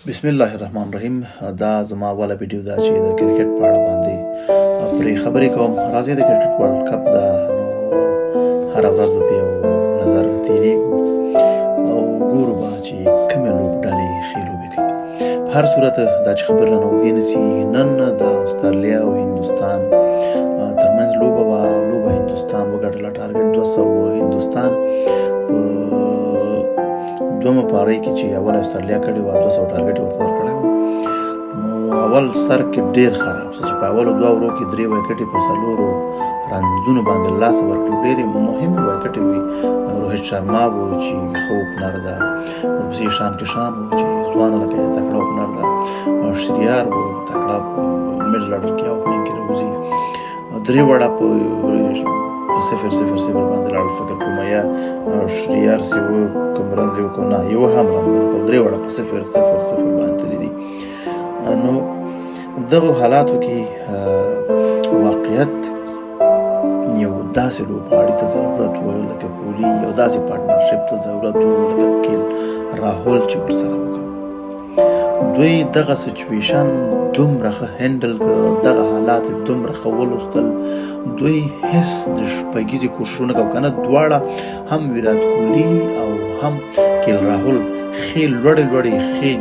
بسم الله الرحمن الرحیم. دا زما اوله ویډیو ده چې د کرکټ په اړه باندې پرې خبرې کوم. راځئ د کرکټ ورلډ کپ ده نو هره ورځ په یو نظر تېرېږو او ګورو به چې کومې لوبډلې ښې لوبې کوي. په هر صورت دا چې خبر رانه اوږدې نه سي، نن د استرالیا او هندوستان ترمنځ لوبه وه. لوبه هندوستان وګټله، ټارګټ 200 هندوستان په دومه پارۍ کې چې اول استرالیا کړې وه 200 ټارګټ ورته ورکړی و. نو اول سر کې ډېر خراب څه چې په اولو دوه ورو کې 3 ویکټې په 4 رنزونو باندې له لاسه ورکړو. ډېرې مهمې ویکټې وي. روهت شرما و چې ښه اوپنر ده، ورپسې ایشان کشان و چې ځوانه لکه تکړه اوپنر ده، شریار و تکړه میډل اډر کې اوپننګ کې راوځي. 3 وړه په 0-0 باندې لاړل. فکر کوم یا شریار سی و کوم رنز یې وکړو، نه یو هم رنز ورکړو. 3 وړه په 0-0 باندې تللي دي. نو دغو حالاتو کې واقعیت یو داسې لوبغاړي ته ضرورت و لکه کوهلي، یو داسې پارټنرشپ ته ضرورت و لکه کیل راهول چې ورسره وکړو. دوی دغه سچویشن دومره ښه هینډل کړه، دغه حالات یې دومره ښه ولوستل. دوی هېڅ د شپږیزې کوششونه کوي که نه، دواړه هم ویرات کوهلي او هم کیل راهول ښې لوړې ښې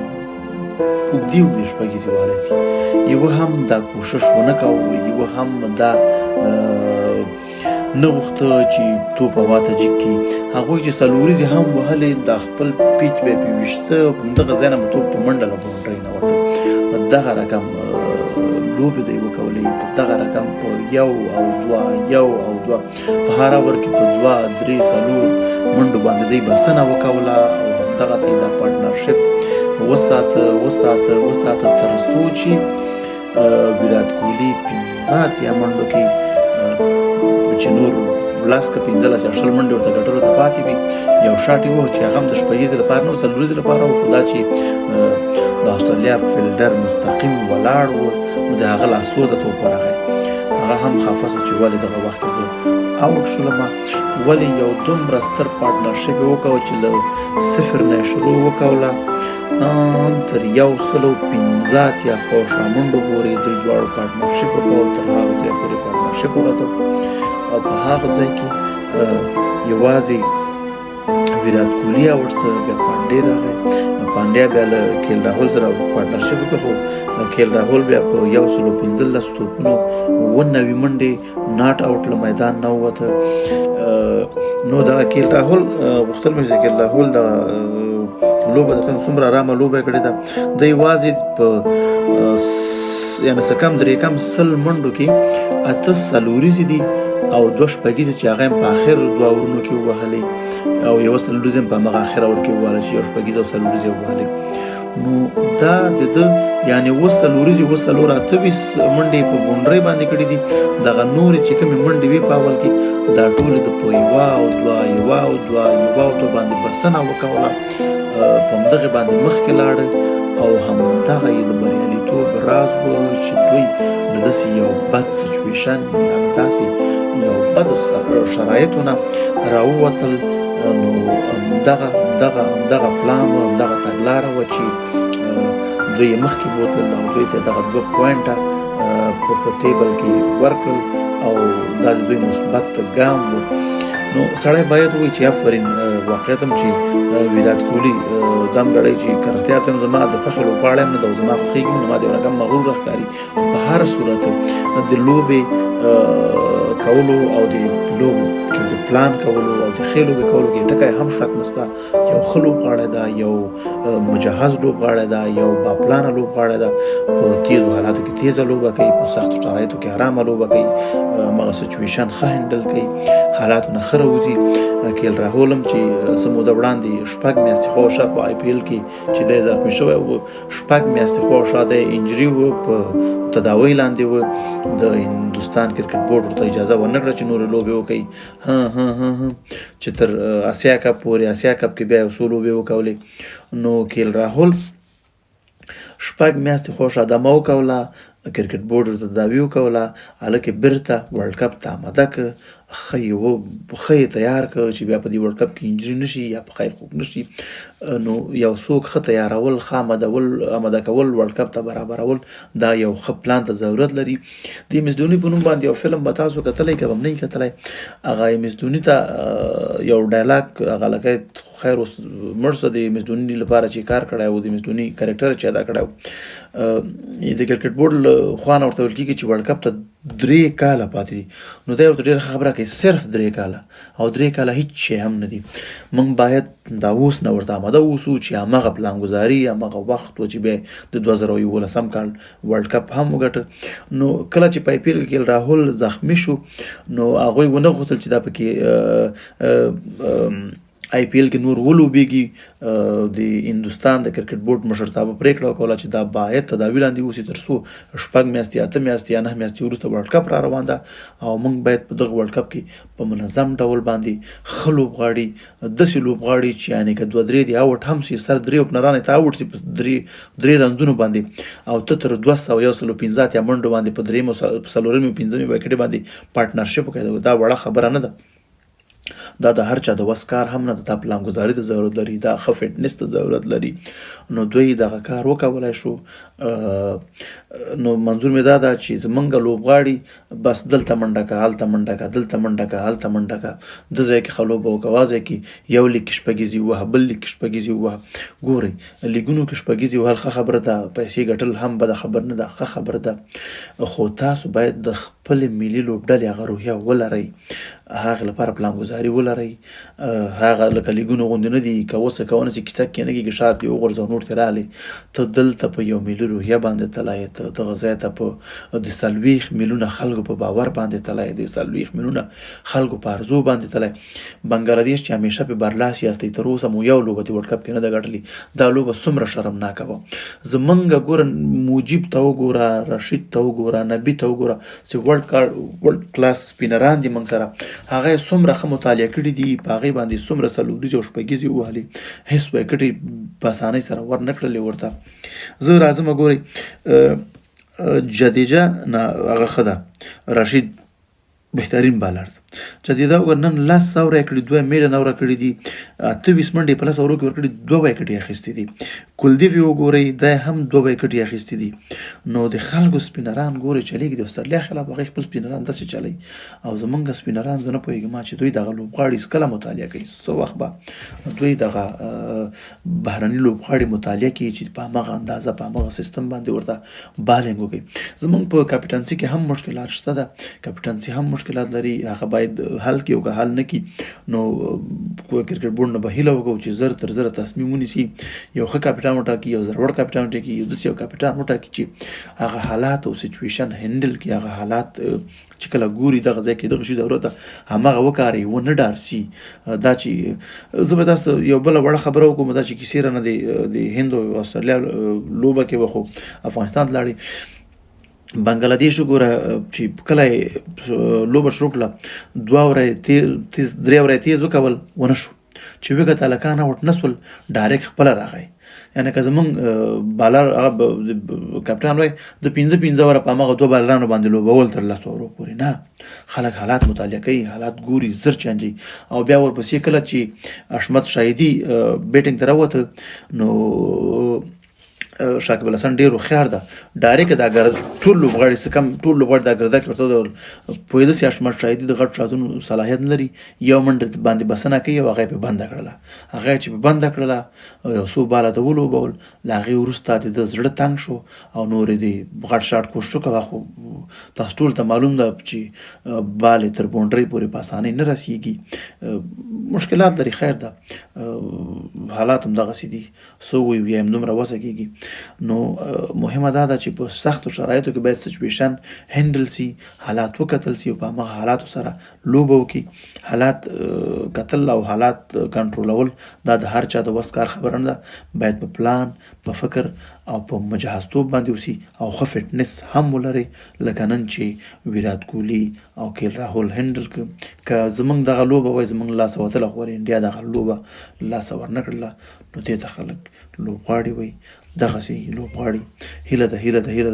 اوږدې شپږیزې وهلی سي. یوه هم دا کوشش ونه کوو، یوه هم دا نه غوښته چې توپ هوا ته جګ کړي. هغوی چې څلوریزې هم وهلې، دا خپل پیچ به یې ویشته، په همدغه ځای نه به توپ په منډه له باونډرۍ نه وته. په دغه رقم لوبې دی وکولې، په دغه رقم په 1 او 2 په هر اوور کې په 2-3-4 منډو باندې دی بسنه وکوله او همدغسې دا پارټنرشپ وساته تر څو چې ویرات کوهلي 15 اتیا منډو کې چې نور 10 که 15 یا 20 منډې ورته ګټلو ته پاتې وي. یو شاټ یې و چې هغه هم د شپږیزې لپاره نه و، څلوریزې لپاره و، خو دا چې د استرالیا فیلډر مستقیم ولاړ و نو د هغه لاسو د توپ ورغی. هغه هم خفه سو چې ولې دغه وخت کې زه آوټ شولم، ولې یو دومره ستر پارټنرشپ یې وکړه چې له 0 نه شروع وکوله تر 115 اتیا خوشا منډو پورې د دواړو پارټنرشپ وکول، تر هغه ځای پورې پارټنرشپ وغځو او په هغه ځای کې یوازې ویرات کوهلي آوټ څه، بیا پانډې راغی. پانډیا بیا له کیل راهول سره پارټنرشپ وکړه، خو کیل راهول بیا په 115 توپونو 90 منډې ناټ آوټ له میدان نه ووته. نو دغه کیل راهول غوښتل مې چې کیل راهول دغه لوبه د څومره ارامه لوبه کړې ده. د یوازې په یعنې څه کم 3 منډو کې 8 څلوریزې دي او 2 شپږیزې چې هغه هم په آخر 2 اورونو کې ووهلې او یوه څلوریزې هم په همغه آخر اور کې ووهله چې 1 شپږیزه او څلوریزې ووهلې. نو دا د ده یعنې 2 څلوریزې 2 څلور 28 منډې په باونډرۍ باندې کړي دي. دغه نورې چې کومې منډې وې په اول کې دا ټولې د په 1 او 2 باندې بسنه وکوله، په همدغې باندې مخکې لاړه او همدغه یې د بریالیتوب راز و چې دوی د داسې یو بد سچویشن یا داسې یو بدو شرایطو نه راووتل. نو همدغه پلان و، همدغه تګلاره وه چې دوی یې مخکې بوتل او دوی ته دغه 2 پوینټه په ټیبل کې ورکړل او دا د دوی مثبت ګام و. نو سړی باید ووایي چې آفرین، واقعیت هم چې ویرات کوهلي دم ګړی چې که رښتیا ته زما د خوښې لوبغاړی هم نه ده او زما خوښېږي هم نه، ما د یو رقم مغرور راښکاري. په هر صورت د لوبې کولو او د لوبو د پلان کولو او د ښې لوبې کولو کې ټکی هم شک نشته. یو ښه لوبغاړی ده، یو مجهز لوبغاړی ده، یو باپلانه لوبغاړی ده. په تیزو حالاتو کې تیزه لوبه کوي، په سختو شرایطو کې ارامه لوبه کوي، همغه سچویشن ښه هینډل کوي، حالاتو نه ښه راوځي. کیل راهول هم چې څه موده وړاندې 6 میاشتې خواوشا په IPL کې چې دی زخمي شوی و، 6 میاشتې خواوشا دی انجري و، په تداوۍ لاندې و. د هندوستان کرکټ بورډ ورته اجازه ورنه کړه چې نورې لوبې وکړي، چې تر اسیا کپ پورې. اسیا کپ کې بیا یو څو لوبې وکولې. نو کیل راهول 6 میاشتې خواوشا دمه وکوله، کرکټ بورډ ورته تداوي وکوله، هلکې بېرته ورلډ کپ ته آماده که ښه تیار کړ چې بیا په دې ورلډ کپ کې انجري نه شي یا په ښی خوږ نه شي. نو یو څوک ښه تیارول، ښه آماده کول، ورلډ کپ ته برابرول، دا یو ښه پلان ته ضرورت لري. د ایم ایس دھوني په نوم باندې یو فلم به تاسو کتلی که به هم نه یې کتلی. هغه ایم ایس دھوني ته یو ډایلاګ هغه لکه خیر اوس مړ شه، د ایم ایس دھوني لپاره چې کار کړی و، د ایم ایس دھوني کرکټر چې ادا کړی و، د کرکټ بورډ له خوا نه ورته ویل کېږي چې ورلډ کپ ته 3 کاله پاتې دي. نو دی ورته ډېره ښه خبره کوي، صرف 3 کاله، او 3 کاله هیڅ شی هم نه دي. موږ باید دا اوس نه ورته آماده اوسو چې همغه پلانګذاري، همغه وخت و چې بیا د 2011 کال ورلډ کپ هم وګټه. نو کله چې په آی پی ایل کې راهول زخمی شو، نو هغوی ونه غوښتل چې دا پکې آی پی ایل کې نور ولوبېږي. د هندوستان د کرکټ بورډ مشرتابه پرېکړه وکړه چې دا باید تداوي لاندې اوسي تر څو 6 میاشتې، 8 میاشتې یا 9 میاشتې وروسته ورلډ کپ را روان ده، او موږ باید په دغه ورلډ کپ کې په منظم ډول باندې ښه لوبغاړي، داسې لوبغاړي چې یعنې که 2-3 دې اوټ هم شي، سر 3 اوپنران ته اوټ شي په 3 رنزونو باندې، او ته تر 215 اتیا منډو باندې په 3 او 4 وکټې باندې پارټنرشپ وکړي، دا وړه خبره نه ده. دا د هر چا د وس کار هم نه ده، دا پلانګذاري ته ضرورت لري، دا ښه فټنس ته ضرورت لري. نو دوی دغه کار وکولی شو. نو منظور مې دا ده چې زمونږ لوبغاړي بس دلته منډه که، هلته منډه که، دلته منډه که، هلته منډه که، د ځای کې ښه لوبه وکړه، ځای کې یو لیګ کې شپږیزې ووهه، بل لیګ کې شپږیزې ووهه. ګورئ لیګونو کې شپږیزې وهل ښه خبره ده، پیسې ګټل هم بده خبر نه ده، ښه خبره ده، خو تاسو باید د خپلې ملي لوبډلې هغه روحیه ولرئ، هغې لپاره پلانګذاري ولرئ. هغه لکه لیګونو غوندې نه دي که اوس که ونه شي کیسه کې نه کېږي شاید دې وغورځوه نور ترې راغلی، ته دلته په یو ملي روحیه باندې تللی، ته دغه ځای ته په د 40 میلیونه خلکو په باور باندې تللی، د 40 میلیونه خلکو په ارزو باندې تللی. بنګلادیش چې همیشه په برلاس یاستئ، تر اوسه مو یو لوبه د ورلډ کپ کې نه ده ګټلې. دا لوبه څومره شرمناکه وه. زمونږ ګوره موجب ته وګوره، رشید ته وګوره، نبي ته وګوره، چې ورلډ کلاس سپینران دي موږ سره، هغه یې څومره ښه مطالعه کړي دي، په هغې باندې څومره څلوریزې او شپږیزې ووهلې، هېڅ وکټې په اسانۍ سره ور نه کړلې ورته. زه راځم ګورئ جدیجه نه هغه ښه ده، رشید بهترین بالر ده. جدیده وګوره نن 10 اوره یې کړي، 2 میډن اوره کړي دي، 28 منډې په 10 اورو کې ورکړي، 2 وکټې اخیستې دي. کلدیپ یې وګورئ دی هم 2 وکټې اخیستې دي. نو د خلکو سپینران ګورئ چلیږي، د استرالیا خلاف هغې خپل سپینران داسې چلی، او زمونږ سپینران زه نه پوهېږم چې دوی دغه لوبغاړي کله مطالعه کوي، څه وخت به دوی دغه بهرني لوبغاړي مطالعه کوي چې په همغه اندازه په همغه سیستم باندې ورته بالینګ وکړي. زمونږ په کاپټنسي کې هم مشکلات شته ده، کاپټنسي هم مشکلات لري، هغه باید حل کړي، او که حل نه کړي نو کرکټ بورډ نه به هیله وکړو چې زر تر زره تصمیم ونیسي، یو ښه کاپټان وټاکي، یو زړور کاپټان وټاکي، یو داسې یو کاپټان وټاکي چې هغه حالات او سچویشن هینډل کړي، هغه حالات چې کله ګوري دغه ځای کې دغه شي ضرورت ده همغه وکاري، ونه ډار شي. دا چې زه به تاسو ته یو بله وړه خبره وکړم، دا چې کیسې رانه د هند او استرالیا لوبه کې به خو افغانستان ته لاړې. بنګلادیش وګوره چې کله یې لوبه شروع کړله، 2 اوره یې 3 اوره یې تیز وکول، ونه شو، چې وکت هلکان اوټ نه شول، ډایرکټ خپله راغی. یعنې که زمونږ بالر هغه کپټان وای د 5 اوره په همغه 2 بالرانو باندې لوبول تر 10 اورو پورې نه، خلک حالات مطالعه کوي، حالات ګوري، زر چینجوي. او بیا ورپسې کله چې اشمت شاهدي بیټینګ ته راووته، نو شاکب الحسن ډېر هوښیار ده، ډایرکټ دا ټول لوبغاړي څه کم ټول لوبغاړي دا ګردک ورته وډول پوهېده چې اشمت شاهدي د غټ شاټونو صلاحیت نه لري، یو منډه باندې بسنه کوي او هغه یې پې بنده کړله. هغه یې چې پې بنده کړله، یو څو باله ته ولوبول، له هغې وروسته د ده زړه تنګ شو او نور یې د غټ شاټ کوشش وکړه، خو تاسو ټولو ته معلوم ده چې بال یې تر باونډرۍ پورې په اسانۍ نه رسېږي. مشکلات لري، خیر ده، حالات هم دغسې دي، څه ووایو بیا هم دومره وسه کېږي. نو مهمه دا ده چې په سختو شرایطو کې باید سچویشن هینډل سي، حالات وکتل سي او په همغه حالاتو سره لوبه وکړي. حالات کتل او حالات کنټرولول دا د هر چا د وس کار خبره نه ده، باید په پلان، په فکر او په مجهزتوب باندې وسي، او ښه فټنس هم ولري، لکه نن چې ویرات کوهلي او کیل راهول هینډل کړ. که زمونږ دغه لوبه وای زمونږ لاسه وتله، خو انډیا دغه لوبه لاسه ورنه کړله، نو دې ته خلک لوبغاړي وایي، دغسې لوبغاړي هیله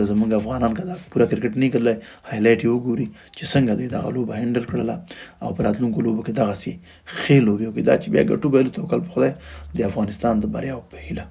ده زموږ افغانان که دا پوره کرکټ نه کتلی هایلایټ یې وګوري چې څنګه دوی دغه لوبه هینډل کړله او په راتلونکو لوبو کې دغسې ښې لوبې وکړي دا چې بیا ګټو بایلو توکل په خدای د افغانستان د بریاو په هیله.